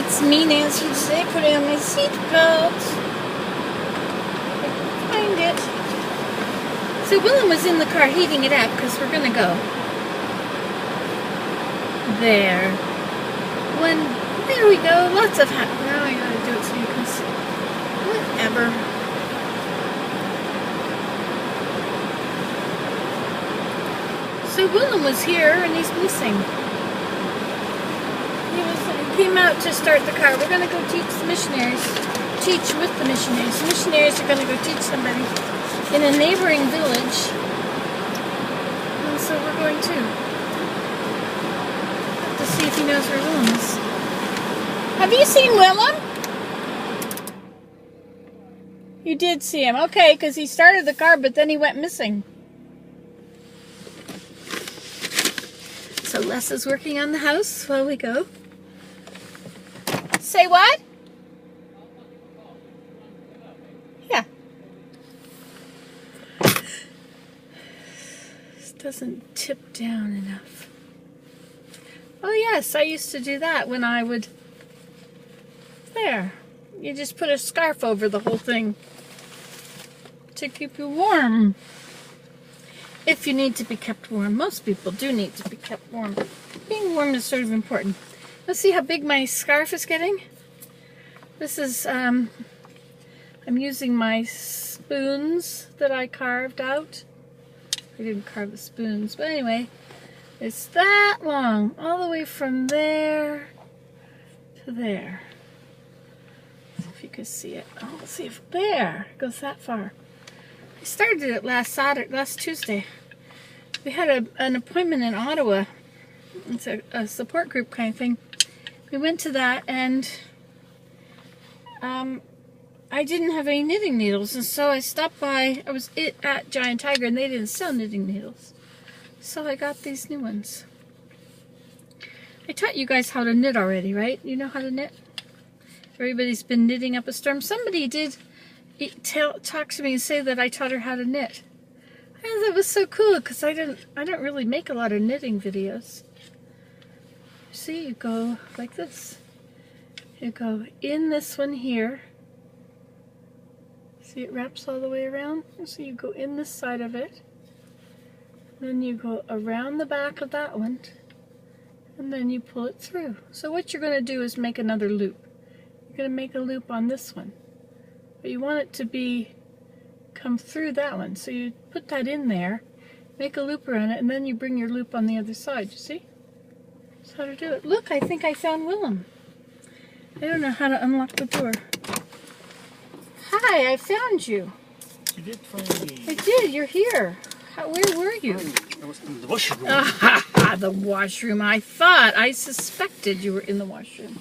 It's me, Nancy, today, putting on my seatbelt. Find it. So Willem was in the car heating it up because we're gonna go there. There we go. Lots of now I gotta do it so you can see. Whatever. So Willem was here and he's missing. He came out to start the car. We're gonna go teach the missionaries. Teach with the missionaries. The missionaries are gonna go teach somebody in a neighboring village. And so we're going to. Have to see if he knows where Willem is. Have you seen Willem? You did see him. Okay, because he started the car, but then he went missing. So Les is working on the house while we go. Say what? Yeah. This doesn't tip down enough. Oh yes, I used to do that when I would... There. You just put a scarf over the whole thing to keep you warm. If you need to be kept warm. Most people do need to be kept warm. Being warm is sort of important. Let's see how big my scarf is getting. This is, I'm using my spoons that I carved out. I didn't carve the spoons, but anyway, it's that long, all the way from there to there. See if you can see it. Oh, let's see if there it goes that far. I started it last Tuesday. We had an appointment in Ottawa. It's a support group kind of thing. We went to that and I didn't have any knitting needles, and so I stopped by. I was at Giant Tiger and they didn't sell knitting needles. So I got these new ones. I taught you guys how to knit already, right? You know how to knit? Everybody's been knitting up a storm. Somebody did talk to me and say that I taught her how to knit. And that was so cool because I don't really make a lot of knitting videos. See, you go like this. You go in this one here. See, it wraps all the way around. So you go in this side of it. Then you go around the back of that one. And then you pull it through. So what you're going to do is make another loop. You're going to make a loop on this one. But you want it to come through that one. So you put that in there, make a loop around it, and then you bring your loop on the other side. You see? That's how to do it. Look, I think I found Willem. I don't know how to unlock the door. Hi, I found you. You did find me. I did. You're here. Where were you? I was in the washroom. The washroom. I suspected you were in the washroom.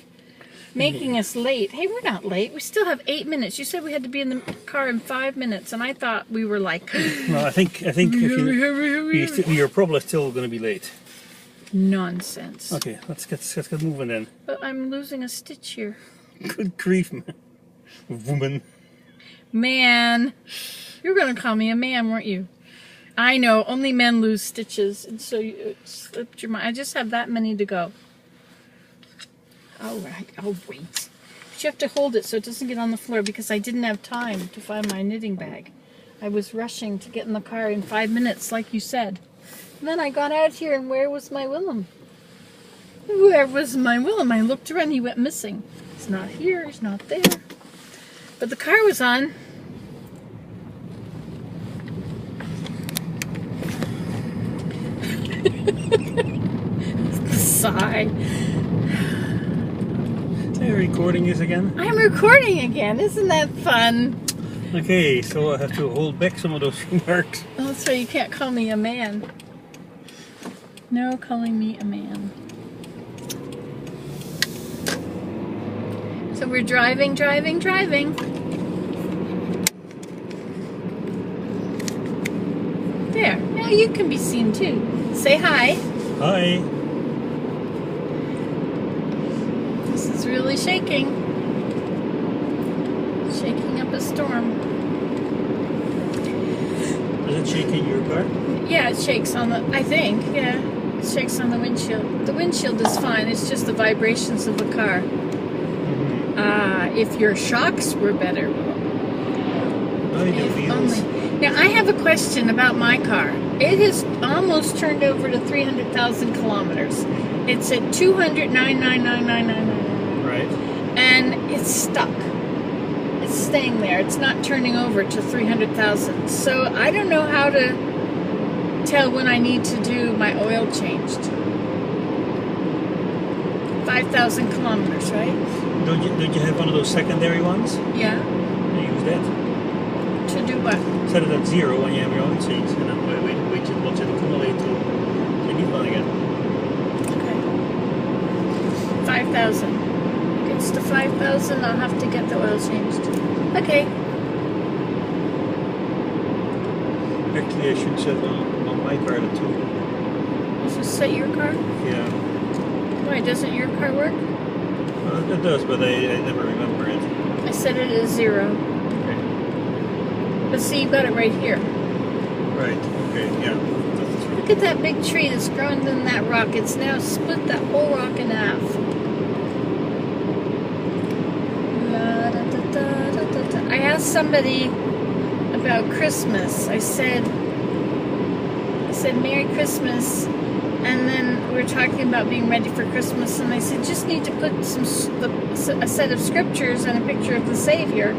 Making us late. Hey, we're not late. We still have 8 minutes. You said we had to be in the car in 5 minutes, and I thought we were like... No, I think if you're probably still going to be late. Nonsense. Okay, let's get moving then. But I'm losing a stitch here. Good grief, man. Woman. Man. You were going to call me a man, weren't you? I know, only men lose stitches, and so it slipped your mind. I just have that many to go. All right, I'll wait. But you have to hold it so it doesn't get on the floor because I didn't have time to find my knitting bag. I was rushing to get in the car in 5 minutes, like you said. And then I got out here, and where was my Willem? Where was my Willem? I looked around, he went missing. He's not here, he's not there. But the car was on. Sigh. Are you recording this again? I'm recording again. Isn't that fun? Okay, so I have to hold back some of those remarks. Oh, that's right. You can't call me a man. No calling me a man. So we're driving. There. Now you can be seen too. Say hi. Hi. This is really shaking. Shaking up a storm. Does it shake in your car? Yeah, it shakes on the, I think, yeah. It shakes on the windshield. The windshield is fine, it's just the vibrations of the car. If your shocks were better. Oh, you do If wheels. only. Now, I have a question about my car. It has almost turned over to 300,000 kilometers. It's at 209,999,999. Right. And it's stuck. It's staying there. It's not turning over to 300,000. So I don't know how to tell when I need to do my oil changed. 5,000 kilometers, right? Don't you have one of those secondary ones? Yeah. You use that. To do what? Set it at 0 when you have your own change, and then wait till watch it accumulate till you need one again. Okay. 5,000. Gets to 5,000, I'll have to get the oil changed. Okay. Actually, I should set on my car at 2. Just set your car? Yeah. Why, doesn't your car work? It does, but I never remember it. I set it at 0. Okay. But see, you got it right here. Right. Okay. Yeah. That's true. Look at that big tree that's growing in that rock. It's now split that whole rock in half. La, da, da, da, da, da, da. I asked somebody about Christmas. I said Merry Christmas, and then we were talking about being ready for Christmas, and I said just need to put a set of scriptures and a picture of the Savior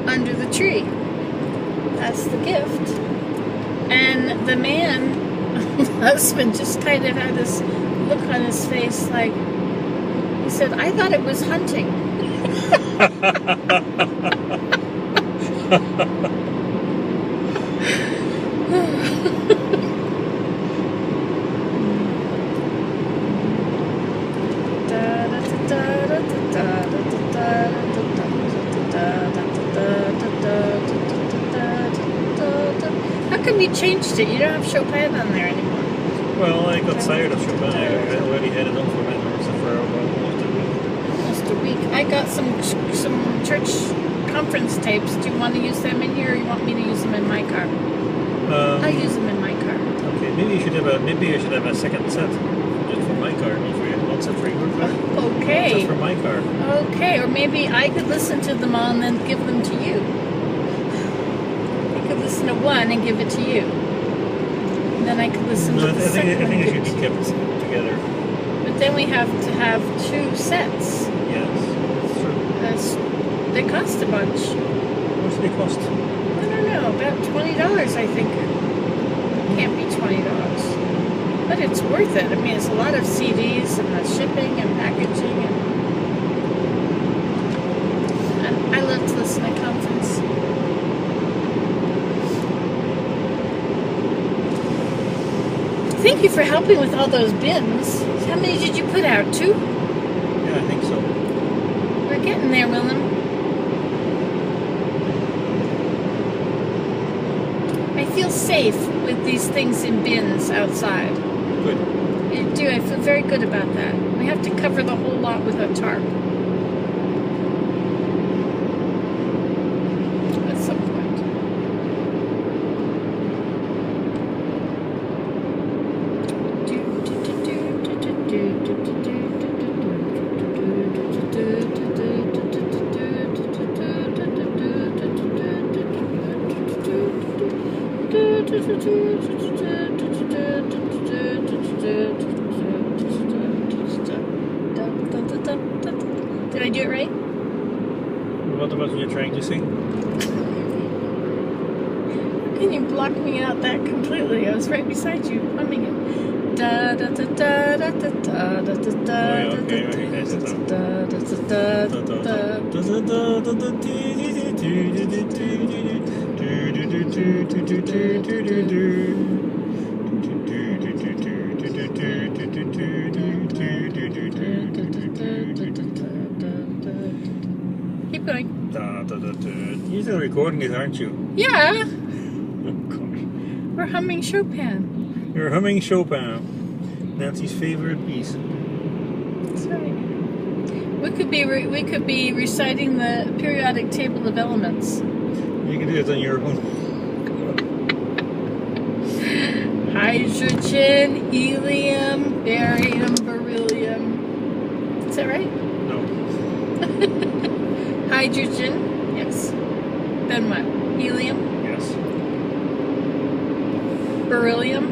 under the tree. That's the gift. And the man, husband, just kind of had this look on his face like, he said, I thought it was hunting. How come you changed it? You don't have Chopin on there anymore. Well, I got tired of Chopin. I already had it on for almost a week. Almost a week. I got some church conference tapes. Do you want to use them in here, or you want me to use them in my car? I'll use them in my car. Okay, maybe you should have a second set just for my car, not for you. One set for your car. Okay. One set for my car. Okay, or maybe I could listen to them all and then give them to you. I could listen to one and give it to you. And then I could listen No, to the I second think one. it should be kept together. But then we have to have 2 sets. Yes, that's true. They cost a bunch. How much do they cost? I don't know, about $20 I think. Can't be $20. But it's worth it. I mean, it's a lot of CDs and the shipping and packaging. And I love to listen to conference. Thank you for helping with all those bins. How many did you put out? 2? Yeah, I think so. We're getting there, Willem. I feel safe with these things in bins outside. Good. I do. I feel very good about that. We have to cover the whole lot with a tarp. At some point. Did I do it right? What about what you're trying to sing? How can you block me out that completely? I was right beside you, humming it. Da da da da da da da da da da. Oh, okay, I recognize it now. Da da da Keep going. You're still recording this, aren't you? Yeah, Oh, gosh. we're humming Chopin. You're humming Chopin. Nancy's favorite piece. That's right. We could be reciting the periodic table of elements. You can do it on your own. Hydrogen, helium, barium, beryllium. Is that right? No. Hydrogen, yes. Then what? Helium, Yes. beryllium,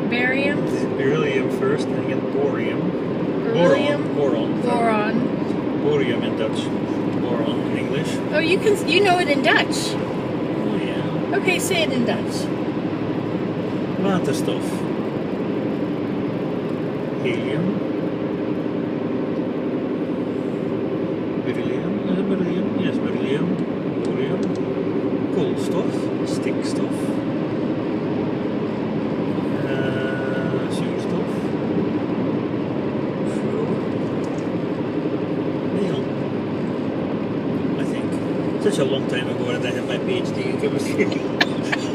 barium, Beryllium first, and again borium. beryllium, Boron. boron. Borium in Dutch. Boron in English. Oh, you know it in Dutch. Oh yeah. Okay, say it in Dutch. Waterstof. Helium. Beryllium. Beryllium. Yes, beryllium. Borium. Koolstof. Stikstof. Zuurstof. Fluor. Neon. I think. Such a long time ago that I had my PhD in chemistry.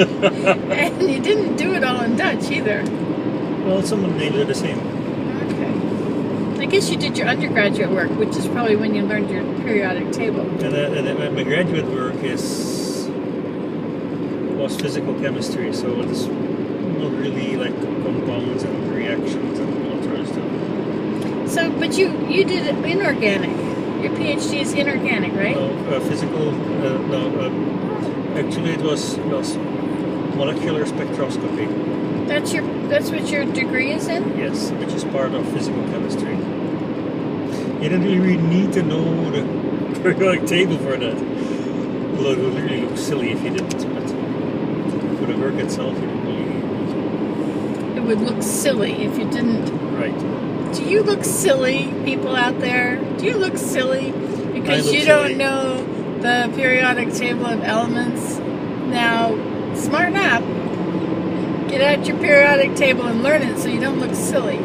And you didn't do it all in Dutch either. Well, some of the names are the same. Okay. I guess you did your undergraduate work, which is probably when you learned your periodic table. And my graduate work was physical chemistry, so it's not really like compounds and reactions and all that stuff. So, but you did it inorganic. Your PhD is inorganic, right? No, physical. Actually, it was molecular spectroscopy. That's what your degree is in? Yes, which is part of physical chemistry. You don't really need to know the periodic table for that. Although it would really look silly if you didn't. But for the work itself, you don't really need it. It would look silly if you didn't. Right. Do you look silly, people out there? Do you look silly because look you silly. don't know the periodic table of elements? Now, smarten up. Get out your periodic table and learn it so you don't look silly.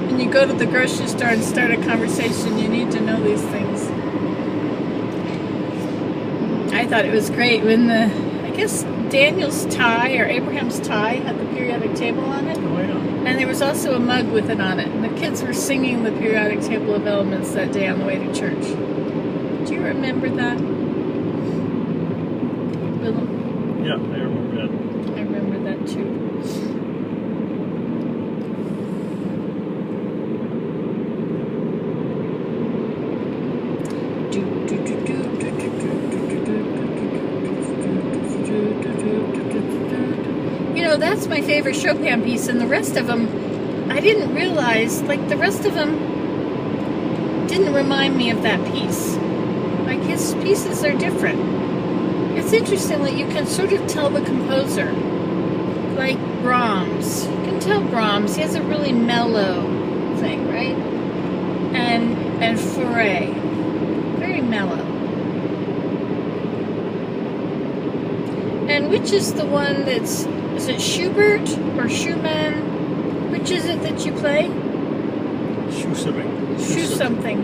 When you go to the grocery store and start a conversation, you need to know these things. I thought it was great when I guess Daniel's tie or Abraham's tie had the periodic table on it. Oh, yeah. And there was also a mug with it on it. And the kids were singing the periodic table of elements that day on the way to church. Do you remember that? Willem? Yeah, I remember that. I remember that too. You know, that's my favorite Chopin piece, and the rest of them, I didn't realize, like the rest of them didn't remind me of that piece. Like his pieces are different. It's interesting that you can sort of tell the composer. Like Brahms. You can tell Brahms, he has a really mellow thing, right? And Fauré. Very mellow. And which is the one that's, is it Schubert or Schumann? Which is it that you play? Shoe something. Shoe something.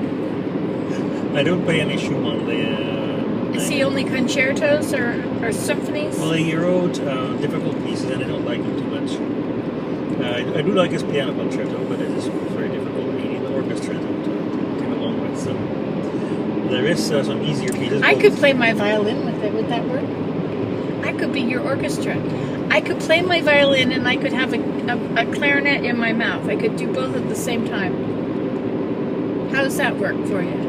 I don't play any Schumann. Is he only concertos or symphonies? Well, he wrote difficult pieces, and I don't like them too much. I do like his piano concerto, but it is very difficult. You need an orchestra to get along with. So there is some easier pieces. I could play my violin with it. Would that work? I could be your orchestra. I could play my violin and I could have a clarinet in my mouth. I could do both at the same time. How does that work for you?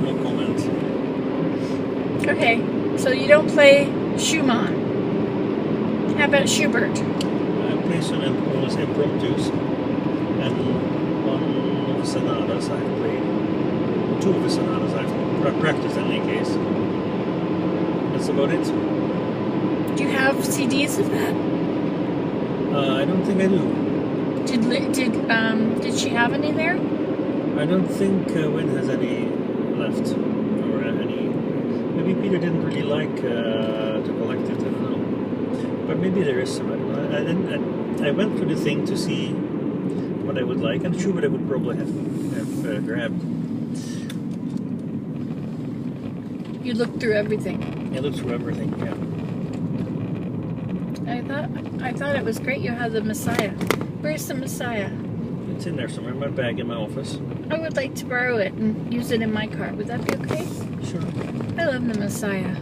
No comment. Okay, so you don't play Schumann. How about Schubert? I play some almost impromptus, and one of the sonatas I've played. Two of the sonatas I've practiced in any case. That's about it. Do you have CDs of that? I don't think I do. Did she have any there? I don't think Wynn has any left, or any. Maybe Peter didn't really like to collect it. I don't know, but maybe there is some. I don't know. I went through the thing to see what I would like, and Schubert I would probably have grabbed. You looked through everything. I looked through everything. Yeah. I thought it was great you had the Messiah. Where's the Messiah? It's in there somewhere in my bag in my office. I would like to borrow it and use it in my car. Would that be okay? Sure. I love the Messiah.